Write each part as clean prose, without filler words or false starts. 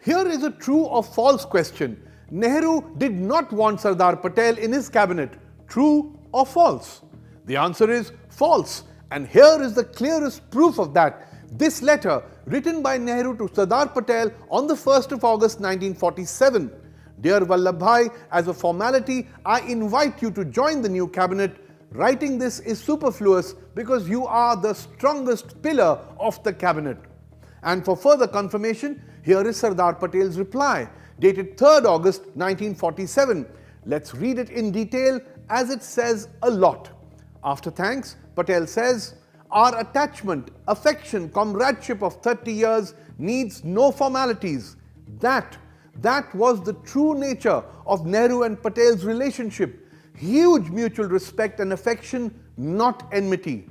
Here is a true or false question. Nehru did not want Sardar Patel in his cabinet. True or false? The answer is false. And here is the clearest proof of that. This letter, written by Nehru to Sardar Patel on the 1st of August 1947. Dear Vallabhbhai, as a formality, I invite you to join the new cabinet. Writing this is superfluous because you are the strongest pillar of the cabinet. And for further confirmation, here is Sardar Patel's reply, dated 3rd August 1947. Let's read it in detail as it says a lot. After thanks, Patel says, our attachment, affection, comradeship of 30 years needs no formalities. That was the true nature of Nehru and Patel's relationship. Huge mutual respect and affection, not enmity.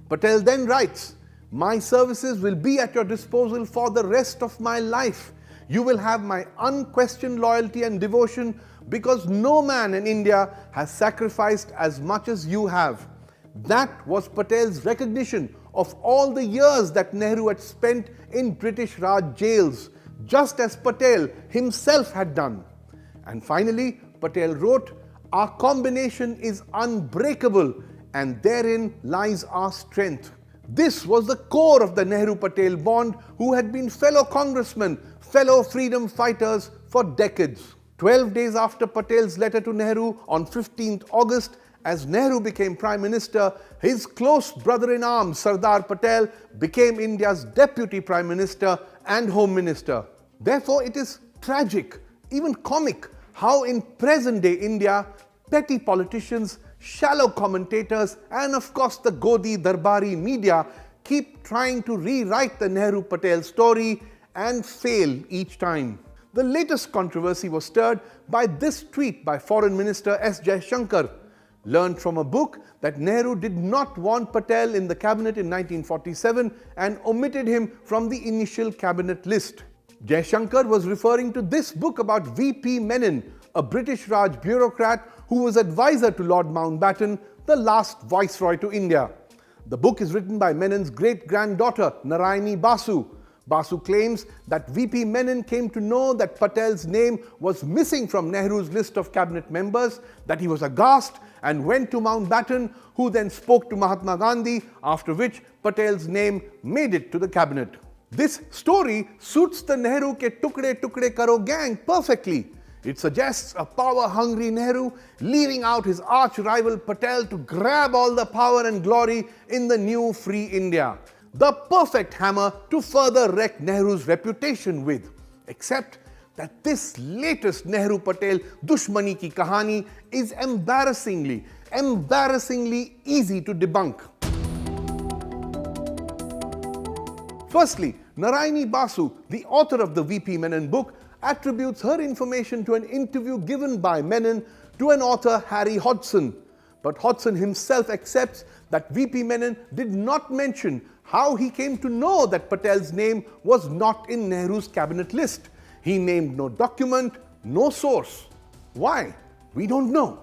Patel then writes, my services will be at your disposal for the rest of my life. You will have my unquestioned loyalty and devotion because no man in India has sacrificed as much as you have. That was Patel's recognition of all the years that Nehru had spent in British Raj jails, just as Patel himself had done. And finally, Patel wrote, our combination is unbreakable and therein lies our strength. This was the core of the Nehru-Patel bond, who had been fellow congressmen, fellow freedom fighters for decades. 12 days after Patel's letter to Nehru on 15th August, as Nehru became Prime Minister, his close brother-in-arms Sardar Patel became India's Deputy Prime Minister and Home Minister. Therefore, it is tragic, even comic, how in present-day India, petty politicians, shallow commentators and of course the Godi Darbari media keep trying to rewrite the Nehru-Patel story and fail each time. The latest controversy was stirred by this tweet by Foreign Minister S Jaishankar, learned from a book that Nehru did not want Patel in the cabinet in 1947 and omitted him from the initial cabinet list. Jaishankar was referring to this book about V.P. Menon, a British Raj bureaucrat who was advisor to Lord Mountbatten, the last viceroy to India. The book is written by Menon's great-granddaughter Narayani Basu. Basu claims that V.P. Menon came to know that Patel's name was missing from Nehru's list of cabinet members, that he was aghast and went to Mountbatten, who then spoke to Mahatma Gandhi, after which Patel's name made it to the cabinet. This story suits the Nehru ke tukde tukde karo gang perfectly. It suggests a power-hungry Nehru leaving out his arch-rival Patel to grab all the power and glory in the new free India. The perfect hammer to further wreck Nehru's reputation with. Except that this latest Nehru-Patel dushmani ki kahani is embarrassingly easy to debunk. Firstly, Narayani Basu, the author of the V.P. Menon book, attributes her information to an interview given by Menon to an author, Harry Hodgson. But Hodgson himself accepts that V.P. Menon did not mention how he came to know that Patel's name was not in Nehru's cabinet list. He named no document, no source. Why? We don't know.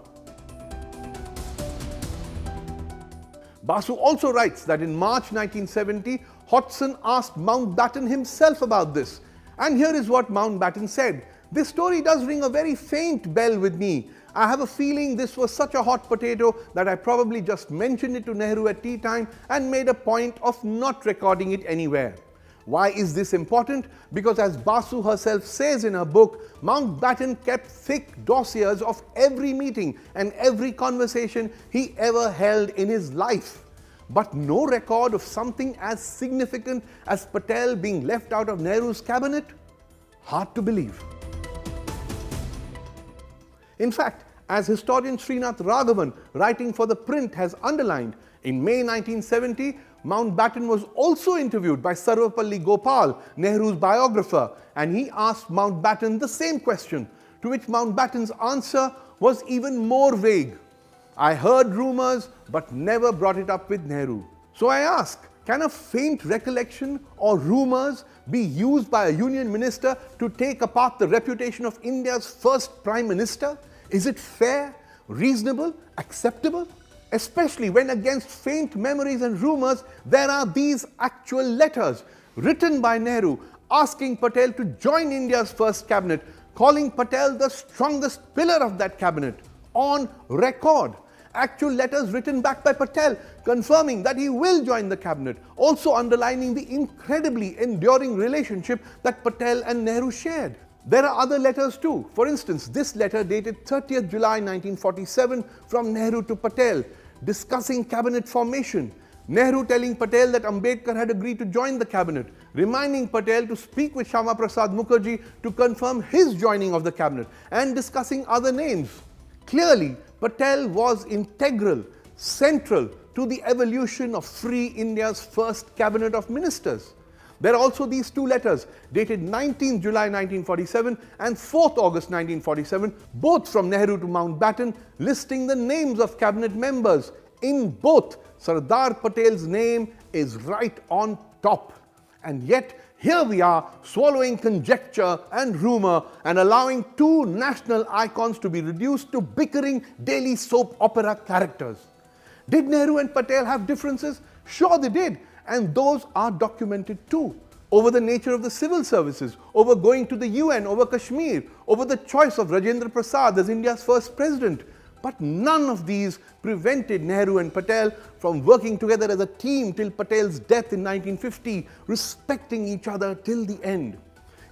Basu also writes that in March 1970, Hodgson asked Mountbatten himself about this. And here is what Mountbatten said. This story does ring a very faint bell with me. I have a feeling this was such a hot potato that I probably just mentioned it to Nehru at tea time and made a point of not recording it anywhere. Why is this important? Because as Basu herself says in her book, Mountbatten kept thick dossiers of every meeting and every conversation he ever held in his life. But no record of something as significant as Patel being left out of Nehru's cabinet? Hard to believe. In fact, as historian Srinath Raghavan, writing for the Print, has underlined, in May 1970, Mountbatten was also interviewed by Sarvapalli Gopal, Nehru's biographer, and he asked Mountbatten the same question, to which Mountbatten's answer was even more vague. I heard rumours but never brought it up with Nehru. So I ask, can a faint recollection or rumours be used by a Union Minister to take apart the reputation of India's first Prime Minister? Is it fair, reasonable, acceptable? Especially when against faint memories and rumours, there are these actual letters written by Nehru, asking Patel to join India's first cabinet, calling Patel the strongest pillar of that cabinet, on record. Actual letters written back by Patel confirming that he will join the cabinet, also underlining the incredibly enduring relationship that Patel and Nehru shared. There are other letters too. For instance, this letter dated 30th July 1947 from Nehru to Patel, discussing cabinet formation. Nehru telling Patel that Ambedkar had agreed to join the cabinet, reminding Patel to speak with Shyama Prasad Mukherjee to confirm his joining of the cabinet, and discussing other names. Clearly, Patel was integral, central to the evolution of free India's first cabinet of ministers. There are also these two letters dated 19 July 1947 and 4th August 1947, both from Nehru to Mountbatten, listing the names of cabinet members. In both, Sardar Patel's name is right on top. And yet, here we are swallowing conjecture and rumor and allowing two national icons to be reduced to bickering daily soap opera characters. Did Nehru and Patel have differences? Sure they did, and those are documented too. Over the nature of the civil services, over going to the UN, over Kashmir, over the choice of Rajendra Prasad as India's first president. But none of these prevented Nehru and Patel from working together as a team till Patel's death in 1950, respecting each other till the end.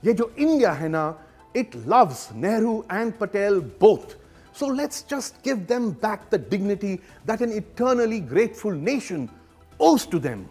Ye jo India hai na, it loves Nehru and Patel both. So let's just give them back the dignity that an eternally grateful nation owes to them.